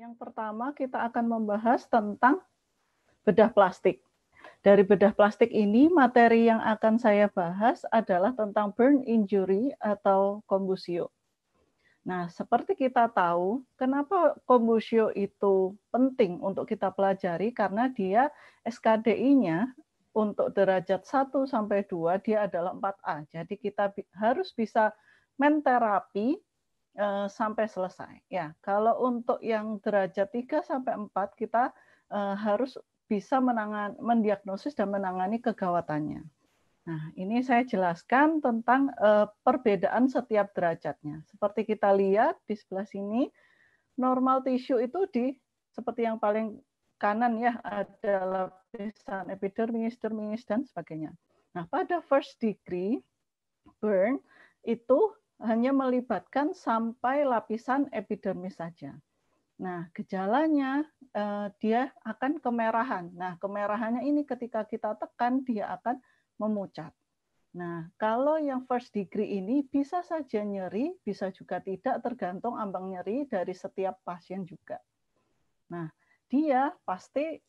Yang pertama kita akan membahas tentang bedah plastik. Dari bedah plastik ini, materi yang akan saya bahas adalah tentang burn injury atau combusio. Nah, seperti kita tahu, kenapa combusio itu penting untuk kita pelajari, karena dia SKDI-nya untuk derajat 1 sampai 2 dia adalah 4A. Jadi kita harus bisa menterapi sampai selesai. Ya, kalau untuk yang derajat 3 sampai 4 kita harus bisa mendiagnosis dan menangani kegawatannya. Nah, ini saya jelaskan tentang perbedaan setiap derajatnya. Seperti kita lihat di sebelah sini, normal tisu itu seperti yang paling kanan ya, ada lapisan epidermis, dermis, dan sebagainya. Nah, pada first degree burn itu hanya melibatkan sampai lapisan epidermis saja. Nah, gejalanya dia akan kemerahan. Nah, kemerahannya ini ketika kita tekan dia akan memucat. Nah, kalau yang first degree ini bisa saja nyeri, bisa juga tidak, tergantung ambang nyeri dari setiap pasien juga. Nah, dia pasti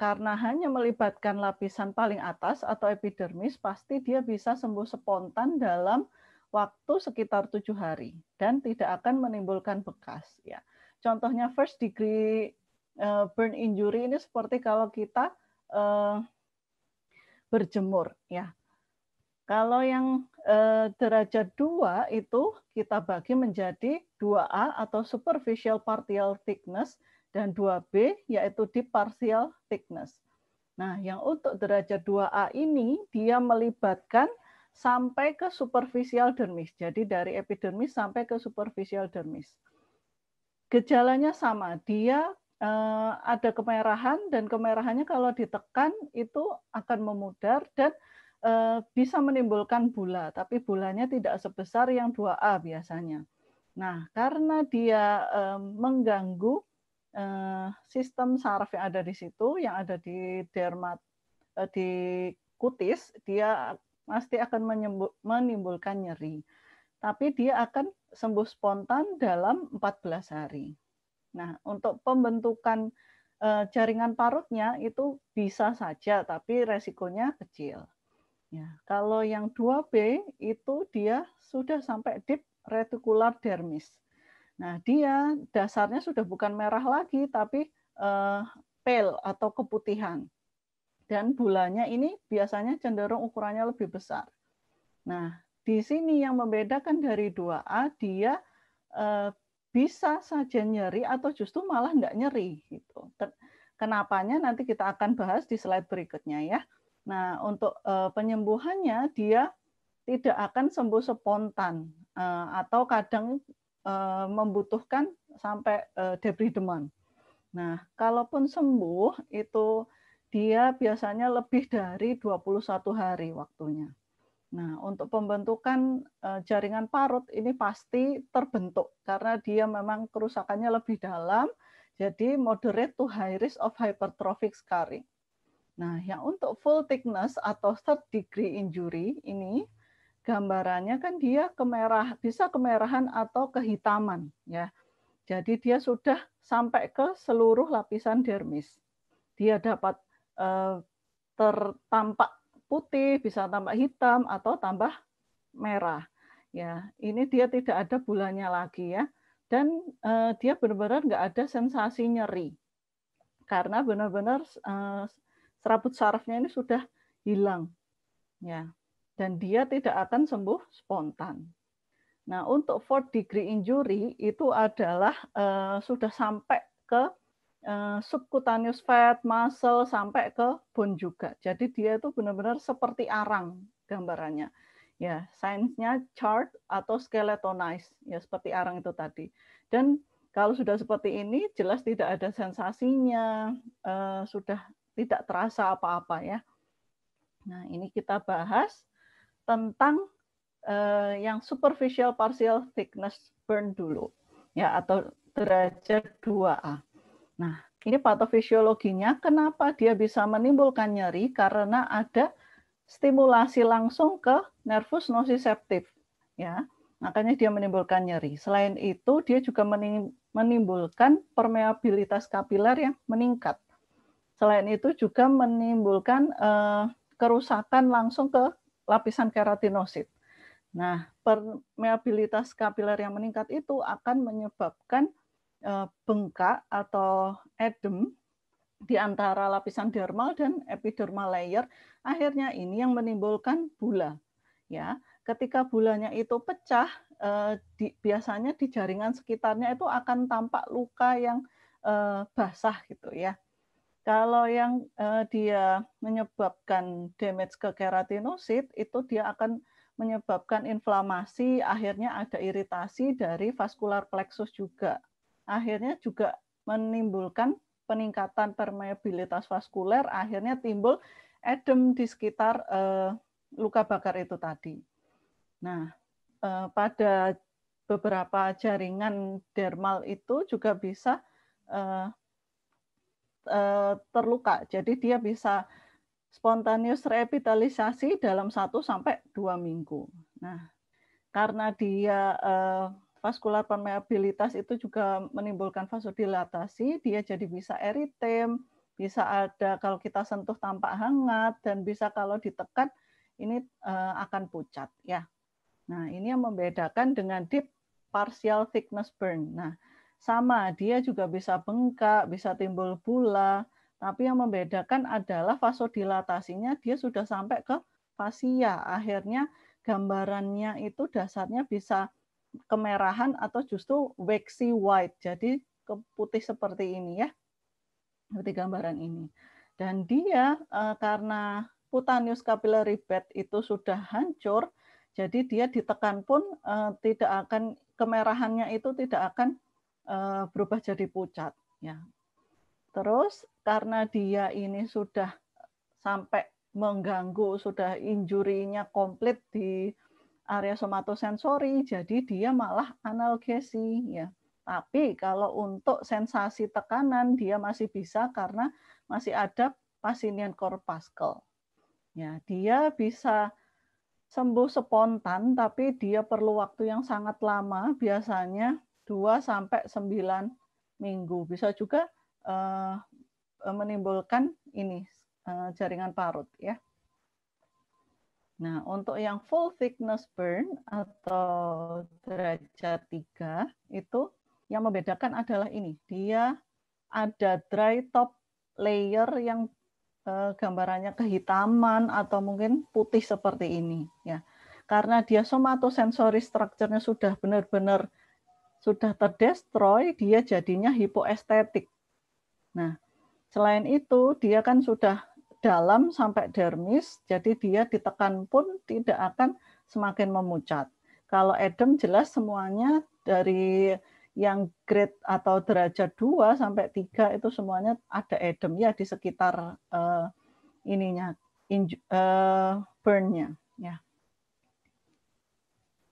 karena hanya melibatkan lapisan paling atas atau epidermis, pasti dia bisa sembuh spontan dalam waktu sekitar 7 hari dan tidak akan menimbulkan bekas. Ya, contohnya first degree burn injury ini seperti kalau kita berjemur, ya. Kalau yang derajat 2 itu kita bagi menjadi 2A atau superficial partial thickness dan 2B yaitu deep partial thickness. Nah, yang untuk derajat 2A ini dia melibatkan sampai ke superficial dermis. Jadi dari epidermis sampai ke superficial dermis. Gejalanya sama, dia ada kemerahan dan kemerahannya kalau ditekan itu akan memudar dan bisa menimbulkan bula, tapi bulanya tidak sebesar yang 2A biasanya. Nah, karena dia mengganggu sistem saraf yang ada di situ, yang ada di di kutis, dia pasti akan menimbulkan nyeri. Tapi dia akan sembuh spontan dalam 14 hari. Nah, untuk pembentukan jaringan parutnya itu bisa saja, tapi resikonya kecil. Ya, kalau yang 2B itu dia sudah sampai deep reticular dermis. Nah, dia dasarnya sudah bukan merah lagi, tapi pale atau keputihan. Dan bulanya ini biasanya cenderung ukurannya lebih besar. Nah, di sini yang membedakan dari 2A, dia bisa saja nyeri atau justru malah nggak nyeri. Gitu. Kenapanya nanti kita akan bahas di slide berikutnya ya. Nah, untuk penyembuhannya dia tidak akan sembuh spontan atau kadang membutuhkan sampai debridement. Nah, kalaupun sembuh itu dia biasanya lebih dari 21 hari waktunya. Nah, untuk pembentukan jaringan parut ini pasti terbentuk karena dia memang kerusakannya lebih dalam, jadi moderate to high risk of hypertrophic scarring. Nah, yang untuk full thickness atau third degree injury ini gambarannya kan dia bisa kemerahan atau kehitaman ya. Jadi dia sudah sampai ke seluruh lapisan dermis. Dia dapat tertampak putih, bisa tampak hitam atau tambah merah. Ya, ini dia tidak ada bulanya lagi ya. Dan dia benar-benar nggak ada sensasi nyeri. Karena benar-benar serabut sarafnya ini sudah hilang. Ya. Dan dia tidak akan sembuh spontan. Nah, untuk fourth degree injury itu adalah sudah sampai ke subcutaneous fat, muscle, sampai ke bone juga. Jadi dia itu benar-benar seperti arang gambarannya. Ya, sainsnya chart atau skeletonized, ya seperti arang itu tadi. Dan kalau sudah seperti ini, jelas tidak ada sensasinya, sudah tidak terasa apa-apa ya. Nah, ini kita bahas tentang yang superficial partial thickness burn dulu, ya atau derajat 2A. Nah, ini patofisiologinya, kenapa dia bisa menimbulkan nyeri? Karena ada stimulasi langsung ke nervus nociceptif, ya. Makanya dia menimbulkan nyeri. Selain itu, dia juga menimbulkan permeabilitas kapiler yang meningkat. Selain itu juga menimbulkan kerusakan langsung ke lapisan keratinosit. Nah, permeabilitas kapiler yang meningkat itu akan menyebabkan bengkak atau edem di antara lapisan dermal dan epidermal layer. Akhirnya ini yang menimbulkan bula. Ya, ketika bulanya itu pecah, biasanya di jaringan sekitarnya itu akan tampak luka yang basah gitu ya. Kalau yang dia menyebabkan damage ke keratinosit, itu dia akan menyebabkan inflamasi, akhirnya ada iritasi dari vaskular plexus juga. Akhirnya juga menimbulkan peningkatan permeabilitas vaskuler, akhirnya timbul edem di sekitar luka bakar itu tadi. Nah, pada beberapa jaringan dermal itu juga bisa terluka. Jadi dia bisa spontaneous revitalisasi dalam 1-2 minggu. Nah, karena dia vaskular permeabilitas itu juga menimbulkan vasodilatasi, dia jadi bisa eritem, bisa ada kalau kita sentuh tampak hangat, dan bisa kalau ditekan ini akan pucat ya. Nah, ini yang membedakan dengan deep partial thickness burn. Nah, sama, dia juga bisa bengkak, bisa timbul bula, tapi yang membedakan adalah vasodilatasinya dia sudah sampai ke fasia. Akhirnya gambarannya itu dasarnya bisa kemerahan atau justru waxy white, jadi putih seperti ini ya, seperti gambaran ini. Dan dia karena cutaneous capillary bed itu sudah hancur, jadi dia ditekan pun tidak akan, kemerahannya itu tidak akan berubah jadi pucat ya. Terus karena dia ini sudah sampai mengganggu, sudah injurinya komplit di area somatosensori, jadi dia malah analgesi ya. Tapi kalau untuk sensasi tekanan dia masih bisa karena masih ada Pacinian corpuscle. Ya, dia bisa sembuh spontan, tapi dia perlu waktu yang sangat lama, biasanya 2-9 minggu. Bisa juga menimbulkan ini jaringan parut ya. Nah, untuk yang full thickness burn atau derajat 3 itu yang membedakan adalah ini. Dia ada dry top layer yang gambarannya kehitaman atau mungkin putih seperti ini ya. Karena dia somatosensory structure-nya sudah benar-benar sudah terdestroy, dia jadinya hipoestetik. Nah, selain itu dia kan sudah dalam sampai dermis, jadi dia ditekan pun tidak akan semakin memucat. Kalau edem jelas semuanya dari yang grade atau derajat 2 sampai 3 itu semuanya ada edem ya di sekitar ininya burn-nya ya.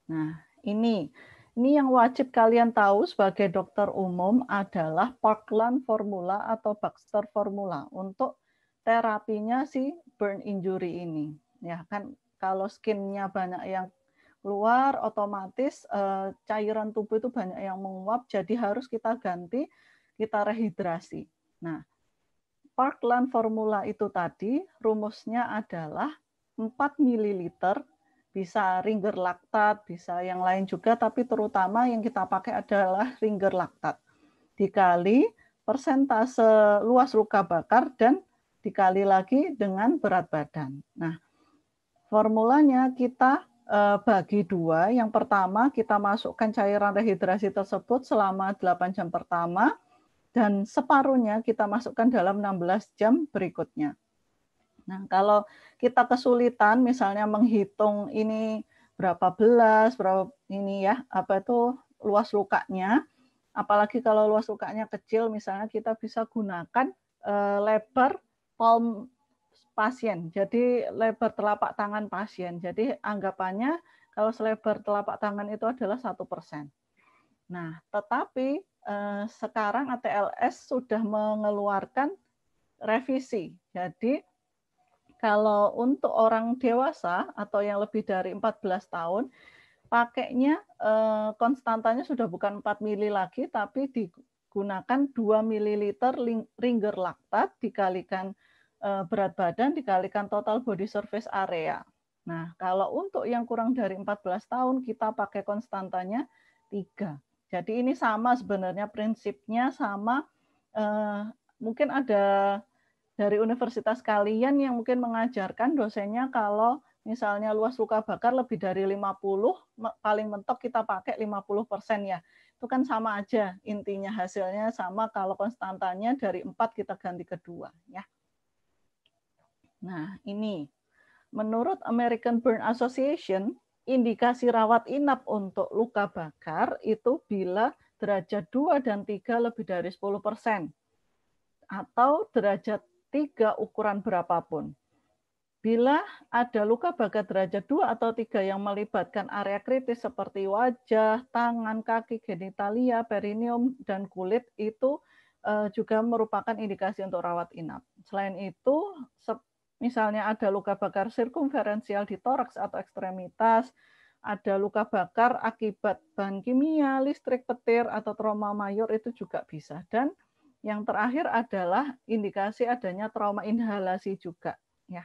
Nah, ini yang wajib kalian tahu sebagai dokter umum adalah Parkland formula atau Baxter formula untuk terapinya si burn injury ini. Ya kan kalau skinnya banyak yang keluar, otomatis cairan tubuh itu banyak yang menguap, jadi harus kita ganti, kita rehidrasi. Nah, Parkland formula itu tadi rumusnya adalah 4 ml, bisa Ringer laktat, bisa yang lain juga, tapi terutama yang kita pakai adalah Ringer laktat. Dikali persentase luas luka bakar dan dikali lagi dengan berat badan. Nah, formulanya kita bagi 2. Yang pertama kita masukkan cairan rehidrasi tersebut selama 8 jam pertama dan separuhnya kita masukkan dalam 16 jam berikutnya. Nah, kalau kita kesulitan misalnya menghitung ini berapa belas, berapa ini ya, apa itu luas lukanya, apalagi kalau luas lukanya kecil misalnya kita bisa gunakan lebar palm pasien. Jadi lebar telapak tangan pasien. Jadi anggapannya kalau selebar telapak tangan itu adalah 1%. Nah, tetapi sekarang ATLS sudah mengeluarkan revisi. Jadi kalau untuk orang dewasa atau yang lebih dari 14 tahun, pakainya konstantanya sudah bukan 4 mili lagi, tapi digunakan 2 ml ringer laktat dikalikan berat badan dikalikan total body surface area. Nah, kalau untuk yang kurang dari 14 tahun kita pakai konstantanya 3. Jadi ini sama sebenarnya prinsipnya sama, mungkin ada dari universitas kalian yang mungkin mengajarkan dosennya kalau misalnya luas luka bakar lebih dari 50, paling mentok kita pakai 50% ya. Itu kan sama aja, intinya hasilnya sama kalau konstantanya dari 4 kita ganti ke 2 ya. Nah, ini menurut American Burn Association, indikasi rawat inap untuk luka bakar itu bila derajat 2 dan 3 lebih dari 10% atau derajat 3 ukuran berapapun. Bila ada luka bakar derajat 2 atau 3 yang melibatkan area kritis seperti wajah, tangan, kaki, genitalia, perineum, dan kulit itu juga merupakan indikasi untuk rawat inap. Selain itu, misalnya ada luka bakar sirkumferensial di toraks atau ekstremitas, ada luka bakar akibat bahan kimia, listrik, petir, atau trauma mayor itu juga bisa. Dan yang terakhir adalah indikasi adanya trauma inhalasi juga. Ya.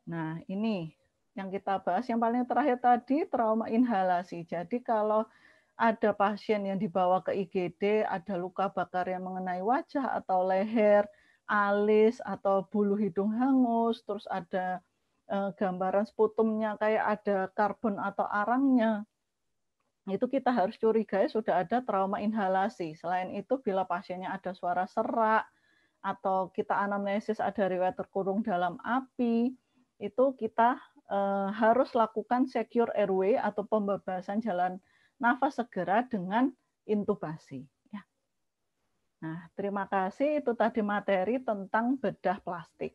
Nah, ini yang kita bahas yang paling terakhir tadi, trauma inhalasi. Jadi kalau ada pasien yang dibawa ke IGD, ada luka bakar yang mengenai wajah atau leher, alis, atau bulu hidung hangus, terus ada gambaran sputumnya kayak ada karbon atau arangnya, itu kita harus curigai sudah ada trauma inhalasi. Selain itu, bila pasiennya ada suara serak, atau kita anamnesis ada riwayat terkurung dalam api, itu kita harus lakukan secure airway atau pembebasan jalan nafas segera dengan intubasi. Ya. Nah, terima kasih. Itu tadi materi tentang bedah plastik.